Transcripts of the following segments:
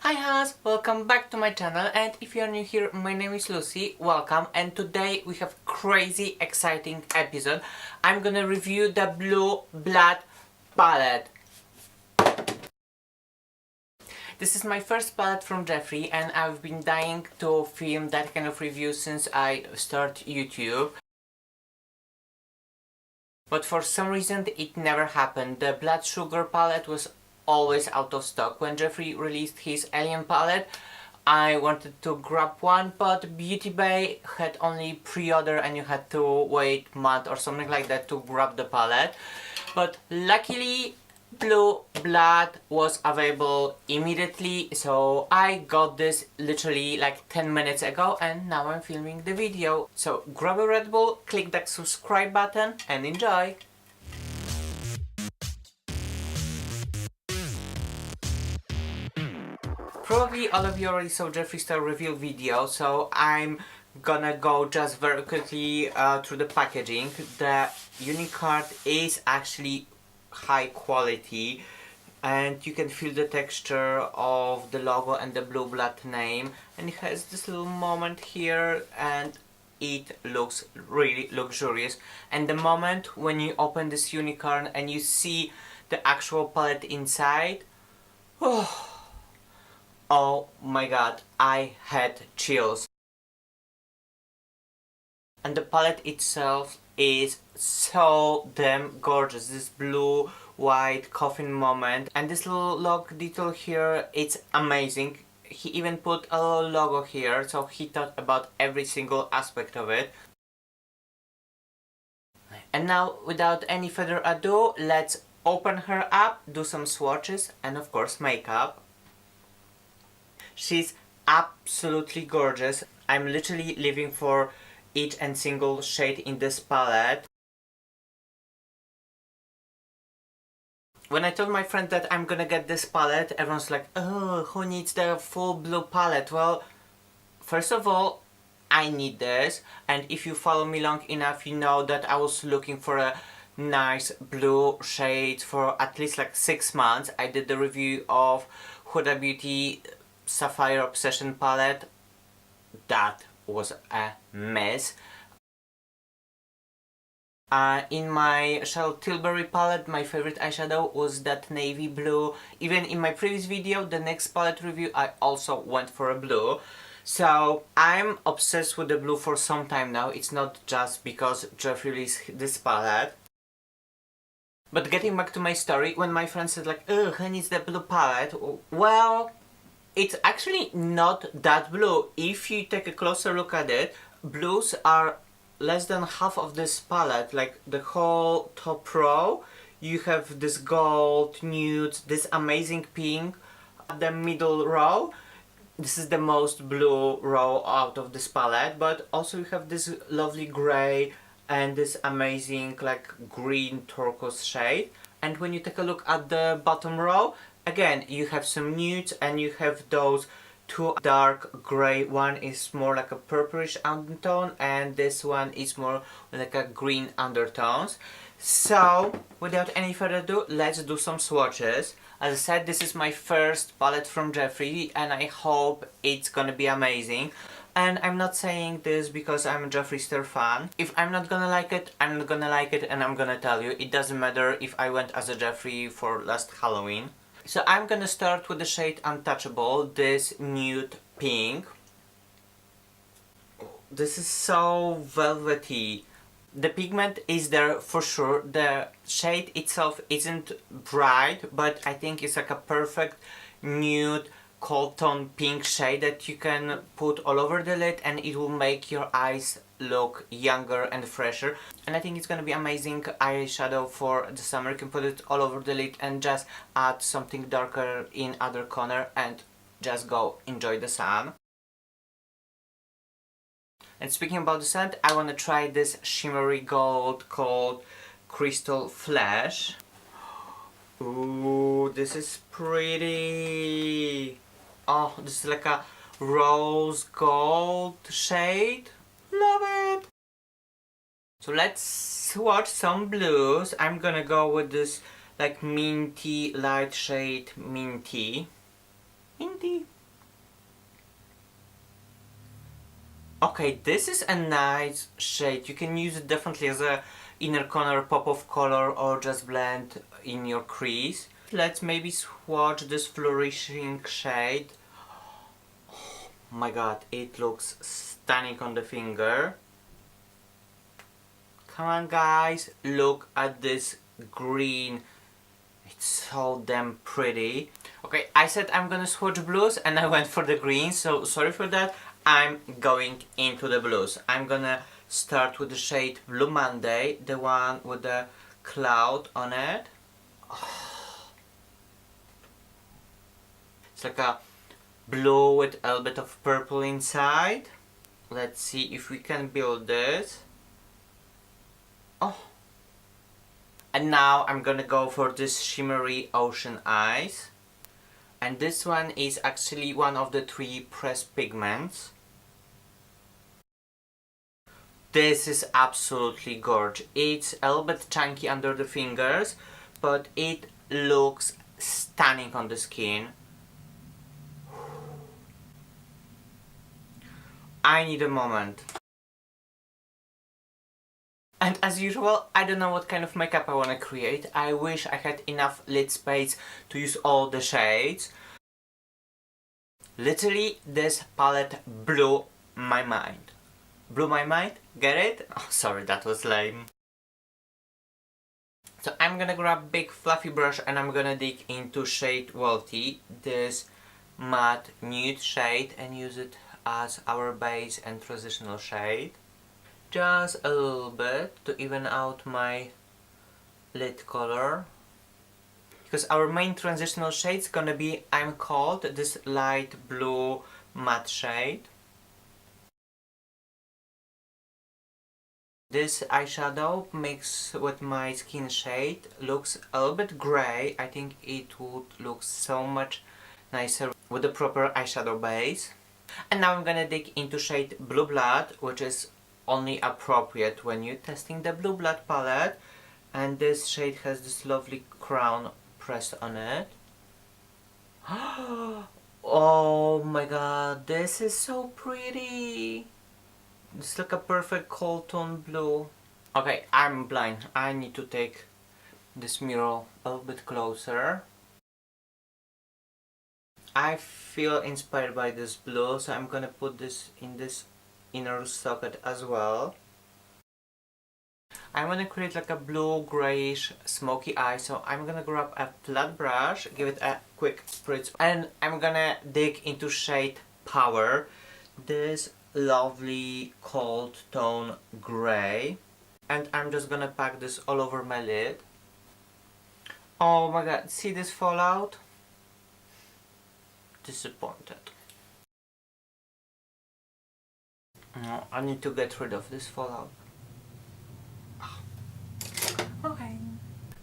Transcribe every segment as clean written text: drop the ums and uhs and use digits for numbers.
Hi Hans, welcome back to my channel, and if you are new here, my name is Lucy, welcome, and today we have crazy exciting episode. I'm gonna review the Blue Blood palette. This is my first palette from Jeffree and I've been dying to film that kind of review since I started YouTube. But for some reason it never happened. The Blood Sugar palette was always out of stock. When Jeffree released his Alien palette, I wanted to grab one, but Beauty Bay had only pre-order and you had to wait a month or something like that to grab the palette. But luckily Blue Blood was available immediately, so I got this literally like 10 minutes ago and now I'm filming the video. So grab a Red Bull, click that subscribe button and enjoy! Probably all of you already saw Jeffree Star reveal video, so I'm gonna go just very quickly through the packaging. The Unicard is actually high quality and you can feel the texture of the logo and the Blue Blood name, and it has this little moment here and it looks really luxurious. And the moment when you open this Unicard and you see the actual palette inside, oh my god, I had chills. And the palette itself is so damn gorgeous. This blue white coffin moment and this little logo detail here, it's amazing. He even put a little logo here, so he thought about every single aspect of it. And now, without any further ado, let's open her up, do some swatches and of course makeup. She's absolutely gorgeous. I'm literally living for each and single shade in this palette. When I told my friend that I'm gonna get this palette, everyone's like, oh, who needs the full blue palette? Well, first of all, I need this, and if you follow me long enough, you know that I was looking for a nice blue shade for at least like 6 months. I did the review of Huda Beauty Sapphire Obsession palette. That was a mess. In my Charlotte Tilbury palette, my favorite eyeshadow was that navy blue. Even in my previous video, the NYX palette review, I also went for a blue. So I'm obsessed with the blue for some time now. It's not just because Jeffree released this palette. But getting back to my story, when my friend said like, oh, who needs the blue palette? Well, it's actually not that blue. If you take a closer look at it, blues are less than half of this palette. Like the whole top row, you have this gold, nude, this amazing pink. At the middle row, this is the most blue row out of this palette, but also you have this lovely grey and this amazing like green turquoise shade. And when you take a look at the bottom row, again, you have some nudes and you have those two dark grey. One is more like a purplish undertone and this one is more like a green undertones. So, without any further ado, let's do some swatches. As I said, this is my first palette from Jeffree and I hope it's gonna be amazing. And I'm not saying this because I'm a Jeffree Star fan. If I'm not gonna like it, I'm not gonna like it and I'm gonna tell you. It doesn't matter if I went as a Jeffree for last Halloween. So I'm gonna start with the shade Untouchable, this nude pink. This is so velvety. The pigment is there for sure. The shade itself isn't bright, but I think it's like a perfect nude cold tone pink shade that you can put all over the lid and it will make your eyes look younger and fresher. And I think it's gonna be amazing eyeshadow for the summer. You can put it all over the lid and just add something darker in other corner and just go enjoy the sun. And speaking about the scent, I wanna try this shimmery gold called Crystal Flash. Ooh, this is pretty. Oh, this is like a rose gold shade. Love it! So let's swatch some blues. I'm gonna go with this like minty light shade Minty. Minty. Okay, this is a nice shade. You can use it definitely as a inner corner pop of color or just blend in your crease. Let's maybe swatch this flourishing shade. Oh my god, it looks stunning on the finger. Come on guys, look at this green. It's so damn pretty. Okay, I said I'm gonna swatch blues and I went for the green, so sorry for that. I'm going into the blues. I'm gonna start with the shade Blue Monday, the one with the cloud on it. Oh. It's like a blue with a little bit of purple inside. Let's see if we can build this. Oh. And now I'm gonna go for this shimmery ocean eyes. And this one is actually one of the 3 pressed pigments. This is absolutely gorgeous. It's a little bit chunky under the fingers, but it looks stunning on the skin. I need a moment. And as usual, I don't know what kind of makeup I want to create. I wish I had enough lid space to use all the shades. Literally, this palette blew my mind. Blew my mind? Get it? Oh, sorry, that was lame. So I'm gonna grab a big fluffy brush and I'm gonna dig into shade Walty, this matte nude shade, and use it as our base and transitional shade. Just a little bit to even out my lid color. Because our main transitional shade is gonna be I'm Cold, this light blue matte shade. This eyeshadow mixed with my skin shade looks a little bit grey. I think it would look so much nicer with the proper eyeshadow base. And now I'm gonna dig into shade Blue Blood, which is only appropriate when you're testing the Blue Blood palette. And this shade has this lovely crown pressed on it. Oh my god, this is so pretty. It's like a perfect cold tone blue. Okay, I'm blind. I need to take this mirror a little bit closer. I feel inspired by this blue, so I'm gonna put this in this inner socket as well. I want to create like a blue grayish smoky eye, so I'm gonna grab a flat brush, give it a quick spritz, and I'm gonna dig into shade Power, this lovely cold tone gray, and I'm just gonna pack this all over my lid. Oh my god, see this fallout? Disappointed. No, I need to get rid of this fallout. Okay.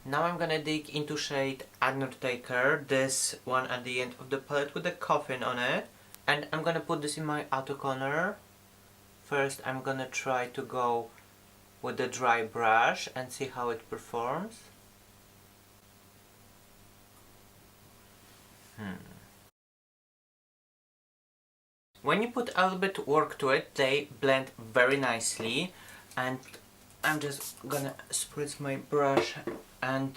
Now I'm gonna dig into shade Undertaker, this one at the end of the palette with a coffin on it. And I'm gonna put this in my outer corner. First I'm gonna try to go with the dry brush and see how it performs. When you put a little bit work to it, they blend very nicely, and I'm just gonna spritz my brush and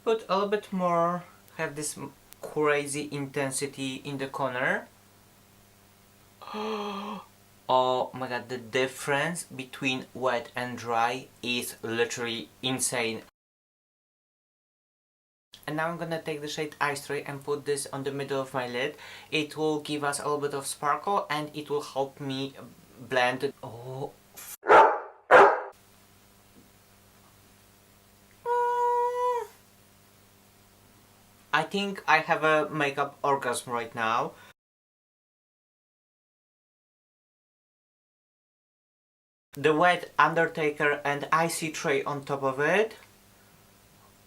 put a little bit more, have this crazy intensity in the corner. Oh my god, the difference between wet and dry is literally insane. And now I'm gonna take the shade Ice Tray and put this on the middle of my lid. It will give us a little bit of sparkle and it will help me blend it. Oh. I think I have a makeup orgasm right now. The wet Undertaker and icy tray on top of it.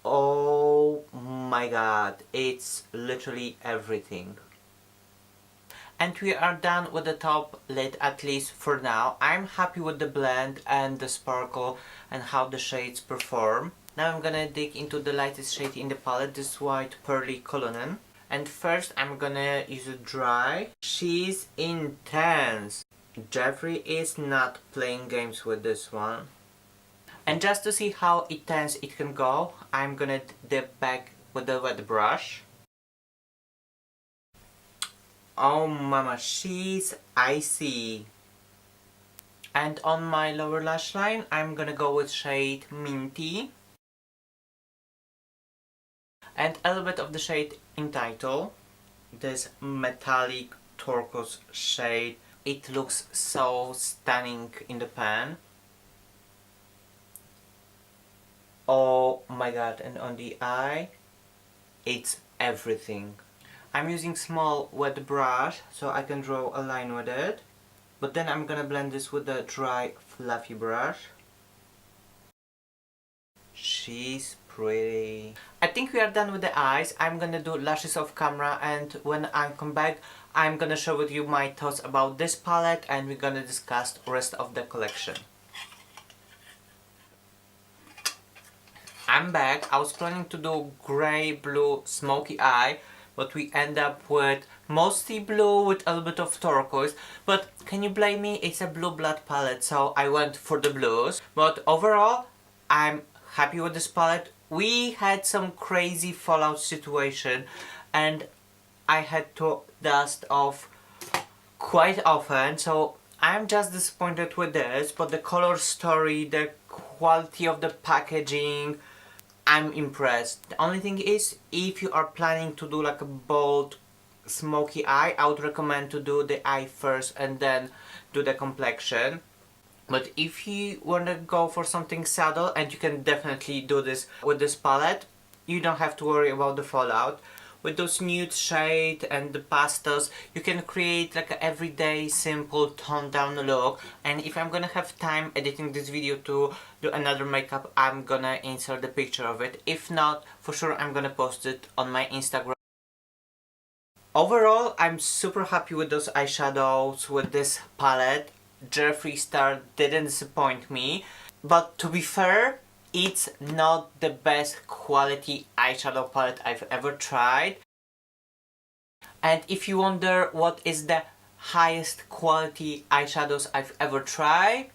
Oh my god, it's literally everything. And we are done with the top lid, at least for now. I'm happy with the blend and the sparkle and how the shades perform. Now I'm gonna dig into the lightest shade in the palette, this white pearly Cullinan. And first I'm gonna use it dry. She's intense. Jeffree is not playing games with this one. And just to see how intense it can go, I'm gonna dip back with the wet brush. Oh mama, she's icy. And on my lower lash line, I'm gonna go with shade Minty. And a little bit of the shade Entitled. This metallic turquoise shade. It looks so stunning in the pan. Oh my god, and on the eye, it's everything. I'm using small wet brush so I can draw a line with it. But then I'm gonna blend this with a dry fluffy brush. She's pretty. I think we are done with the eyes. I'm gonna do lashes off camera, and when I come back I'm gonna share with you my thoughts about this palette, and we're gonna discuss the rest of the collection. I'm back. I was planning to do grey, blue, smoky eye, but we end up with mostly blue with a little bit of turquoise. But can you blame me? It's a blue blood palette, so I went for the blues. But overall, I'm happy with this palette. We had some crazy fallout situation, and I had to dust off quite often, so I'm just disappointed with this. But the color story, the quality of the packaging, I'm impressed. The only thing is, if you are planning to do like a bold smoky eye, I would recommend to do the eye first and then do the complexion. But if you want to go for something subtle, and you can definitely do this with this palette, you don't have to worry about the fallout. With those nude shade and the pastels, you can create like an everyday simple toned down look. And if I'm gonna have time editing this video to do another makeup, I'm gonna insert the picture of it. If not, for sure I'm gonna post it on my Instagram. Overall, I'm super happy with those eyeshadows, with this palette. Jeffree Star didn't disappoint me, but to be fair, it's not the best quality eyeshadow palette I've ever tried. And if you wonder what is the highest quality eyeshadows I've ever tried,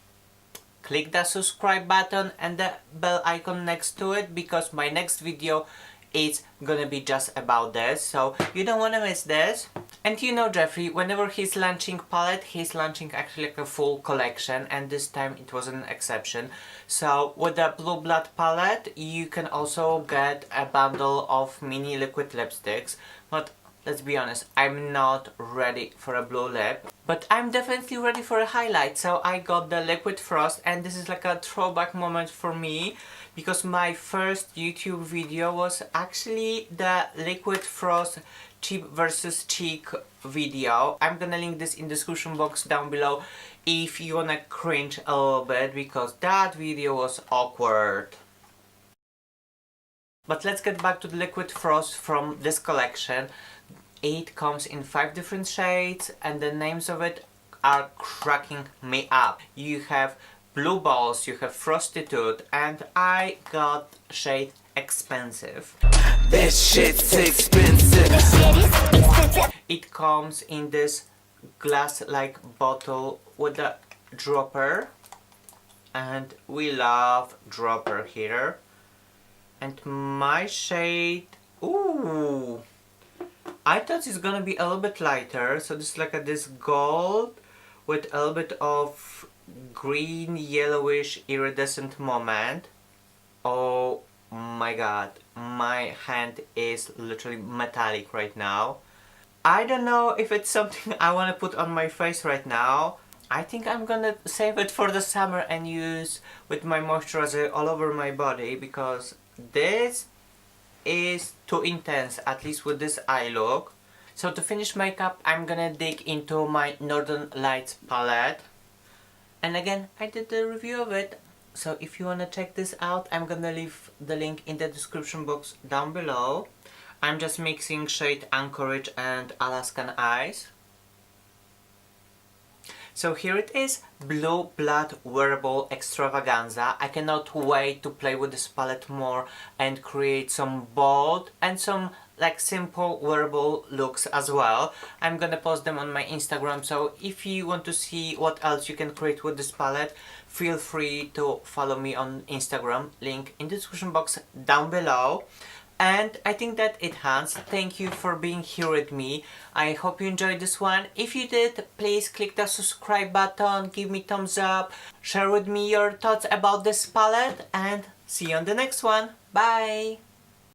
click the subscribe button and the bell icon next to it, because my next video is gonna be just about this, so you don't wanna miss this. And you know Jeffree, whenever he's launching palette, he's launching actually like a full collection, and this time it was an exception. So with the Blue Blood palette, you can also get a bundle of mini liquid lipsticks, but let's be honest, I'm not ready for a blue lip. But I'm definitely ready for a highlight, so I got the Liquid Frost, and this is like a throwback moment for me, because my first YouTube video was actually the Liquid Frost cheap versus chic video. I'm gonna link this in the description box down below if you wanna cringe a little bit, because that video was awkward. But let's get back to the Liquid Frost from this collection. It comes in 5 different shades, and the names of it are cracking me up. You have Blue Balls, you have Prostitute, and I got shade Expensive. This shit's expensive. It comes in this glass-like bottle with a dropper, and we love dropper here. And my shade, ooh, I thought it's gonna be a little bit lighter, so this is like this gold with a little bit of green yellowish iridescent moment. Oh my god, my hand is literally metallic right now. I don't know if it's something I want to put on my face right now. I think I'm gonna save it for the summer and use with my moisturizer all over my body, because this is too intense, at least with this eye look. So to finish makeup, I'm gonna dig into my Northern Lights palette. And again, I did the review of it, so if you wanna check this out, I'm gonna leave the link in the description box down below. I'm just mixing shade Anchorage and Alaskan Eyes. So here it is, Blue Blood Wearable Extravaganza. I cannot wait to play with this palette more and create some bold and some like simple wearable looks as well. I'm gonna post them on my Instagram, so if you want to see what else you can create with this palette, feel free to follow me on Instagram, link in the description box down below. And I think that it ends. Thank you for being here with me. I hope you enjoyed this one. If you did, please click the subscribe button, give me thumbs up, share with me your thoughts about this palette, and see you on the next one. Bye!